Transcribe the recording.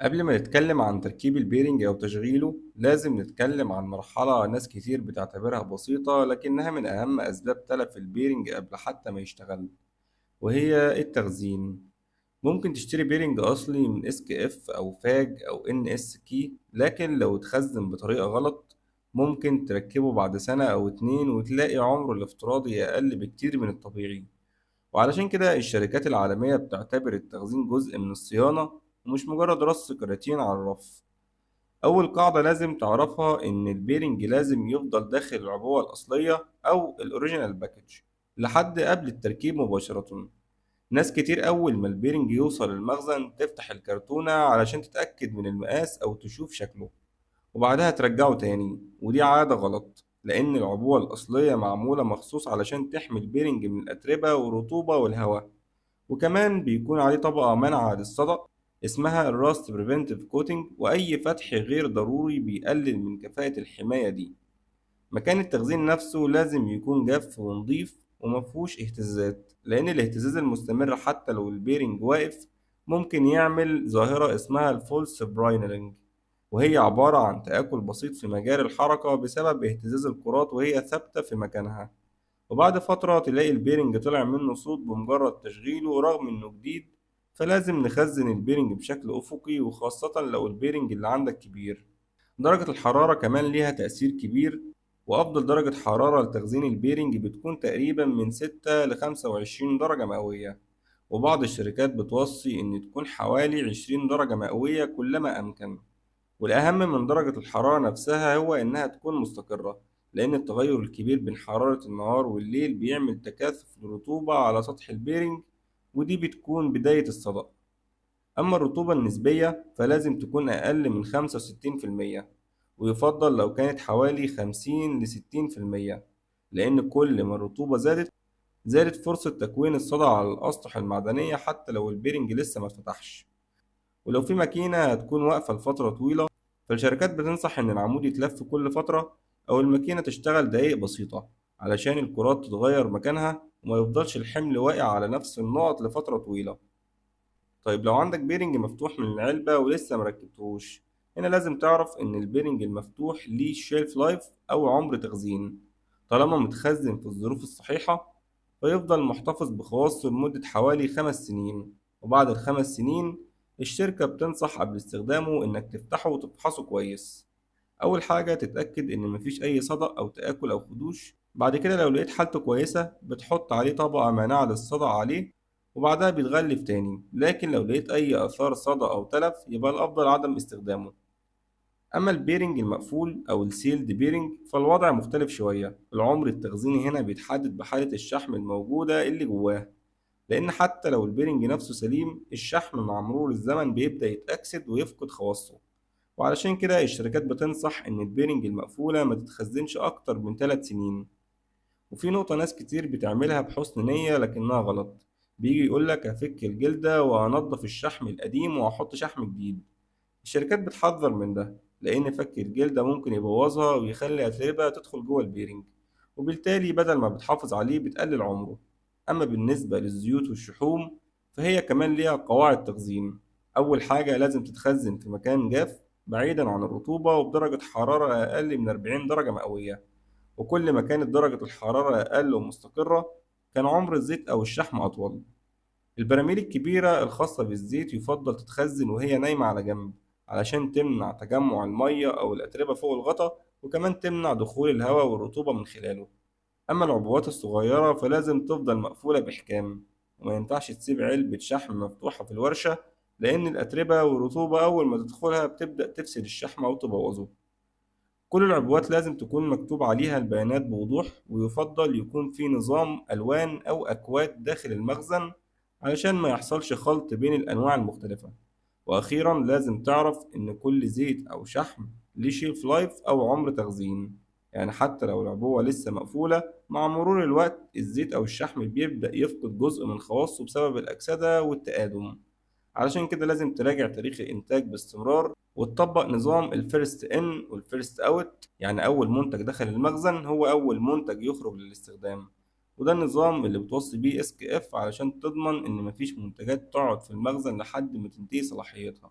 قبل ما نتكلم عن تركيب البيرنج أو تشغيله لازم نتكلم عن مرحلة ناس كتير بتعتبرها بسيطة لكنها من أهم أسباب تلف البيرنج قبل حتى ما يشتغل، وهي التخزين. ممكن تشتري بيرنج أصلي من اس كي اف أو فاج أو ان اس كي، لكن لو اتخزن بطريقة غلط ممكن تركبه بعد سنة أو اتنين وتلاقي عمره الافتراضي أقل بكتير من الطبيعي. وعلشان كده الشركات العالمية بتعتبر التخزين جزء من الصيانة ومش مجرد رص كراتين على الرف. أول قاعدة لازم تعرفها إن البيرنج لازم يفضل داخل العبوة الأصلية أو الأوريجينال باكج لحد قبل التركيب مباشرة. ناس كتير أول ما البيرنج يوصل المخزن تفتح الكرتونة علشان تتأكد من المقاس أو تشوف شكله وبعدها ترجعه تاني، ودي عادة غلط لأن العبوة الأصلية معمولة مخصوص علشان تحمي البيرنج من الأتربة والرطوبة والهواء، وكمان بيكون عليه طبقة مانعة للصدأ اسمها الراست بريفنتيف كوتنج، وأي فتح غير ضروري بيقلل من كفاءة الحماية دي. مكان التخزين نفسه لازم يكون جاف ونضيف ومفهوش اهتزازات، لأن الاهتزاز المستمر حتى لو البيرنج واقف ممكن يعمل ظاهرة اسمها الفولس براينرنج، وهي عبارة عن تآكل بسيط في مجاري الحركة بسبب اهتزاز الكرات وهي ثابتة في مكانها، وبعد فترة تلاقي البيرنج طلع منه صوت بمجرد تشغيله رغم إنه جديد. فلازم نخزن البيرنج بشكل أفقي، وخاصة لو البيرنج اللي عندك كبير. درجة الحرارة كمان ليها تأثير كبير، وأفضل درجة حرارة لتخزين البيرنج بتكون تقريبا من 6 ل 25 درجة مئوية، وبعض الشركات بتوصي إن تكون حوالي 20 درجة مئوية كلما أمكن. والأهم من درجة الحرارة نفسها هو إنها تكون مستقرة، لأن التغير الكبير بين حرارة النهار والليل بيعمل تكاثف للرطوبة على سطح البيرنج، ودي بتكون بداية الصدأ. أما الرطوبة النسبية فلازم تكون أقل من 65%، ويفضل لو كانت حوالي 50 ل60%، لأن كل ما الرطوبة زادت فرصة تكوين الصدأ على الأسطح المعدنية حتى لو البيرنج لسه ما اتفتحش. ولو في ماكينة هتكون واقفة لفترة طويلة فالشركات بتنصح إن العمود يتلف كل فترة، أو الماكينة تشتغل دقايق بسيطة علشان الكرات تتغير مكانها وما يفضلش الحمل واقع على نفس النقط لفترة طويلة. طيب لو عندك بيرنج مفتوح من العلبة ولسه مركبتهوش، هنا لازم تعرف إن البيرنج المفتوح ليه شيلف لايف أو عمر تخزين. طالما متخزن في الظروف الصحيحة فيفضل محتفظ بخواصه لمدة حوالي 5 سنين، وبعد ال5 سنين الشركة بتنصح قبل استخدامه إنك تفتحه وتفحصه كويس. أول حاجة تتأكد إن مفيش أي صدأ أو تآكل أو خدوش. بعد كده لو لقيت حالته كويسة بتحط عليه طبقة مانعة للصدأ عليه، وبعدها بيتغلف تاني. لكن لو لقيت أي آثار صدأ أو تلف يبقى الأفضل عدم استخدامه. أما البيرنج المقفول أو السيلد بيرنج فالوضع مختلف شوية. العمر التخزيني هنا بيتحدد بحالة الشحم الموجودة اللي جواه، لأن حتى لو البيرنج نفسه سليم الشحم مع مرور الزمن بيبدأ يتأكسد ويفقد خواصه. وعلشان كده الشركات بتنصح إن البيرنج المقفولة ما تتخزنش أكتر من 3 سنين. وفي نقطة ناس كتير بتعملها بحسن نية لكنها غلط، بيجي يقولك هفك الجلدة وهنضف الشحم القديم وهحط شحم جديد. الشركات بتحذر من ده، لأن فك الجلدة ممكن يبوظها ويخلي أتربة تدخل جوه البيرنج، وبالتالي بدل ما بتحافظ عليه بتقلل عمره. أما بالنسبة للزيوت والشحوم فهي كمان ليها قواعد تخزين. أول حاجة لازم تتخزن في مكان جاف بعيدا عن الرطوبة وبدرجة حرارة أقل من 40 درجة مئوية، وكل ما كانت درجة الحرارة أقل ومستقرة كان عمر الزيت أو الشحم أطول. البراميل الكبيرة الخاصة بالزيت يفضل تتخزن وهي نايمة على جنب علشان تمنع تجمع المية أو الأتربة فوق الغطا، وكمان تمنع دخول الهواء والرطوبة من خلاله. أما العبوات الصغيرة فلازم تفضل مقفولة بإحكام، وما ينفعش تسيب علبة شحم مفتوحة في الورشة، لأن الأتربة والرطوبة أول ما تدخلها بتبدأ تفسد الشحم أو تبوظه. كل العبوات لازم تكون مكتوب عليها البيانات بوضوح، ويفضل يكون في نظام ألوان أو أكواد داخل المخزن علشان ما يحصلش خلط بين الأنواع المختلفة. وأخيرا لازم تعرف إن كل زيت أو شحم ليه شيلف لايف أو عمر تخزين، يعني حتى لو العبوة لسه مقفولة مع مرور الوقت الزيت أو الشحم بيبدأ يفقد جزء من خواصه بسبب الأكسدة والتآدم. علشان كده لازم تراجع تاريخ الإنتاج باستمرار وتطبق نظام الفيرست إن والفيرست أوت، يعني أول منتج دخل المخزن هو أول منتج يخرج للاستخدام. وده النظام اللي بتوصي بيه اس كي اف علشان تضمن إن مفيش منتجات تقعد في المخزن لحد ما تنتهي صلاحيتها.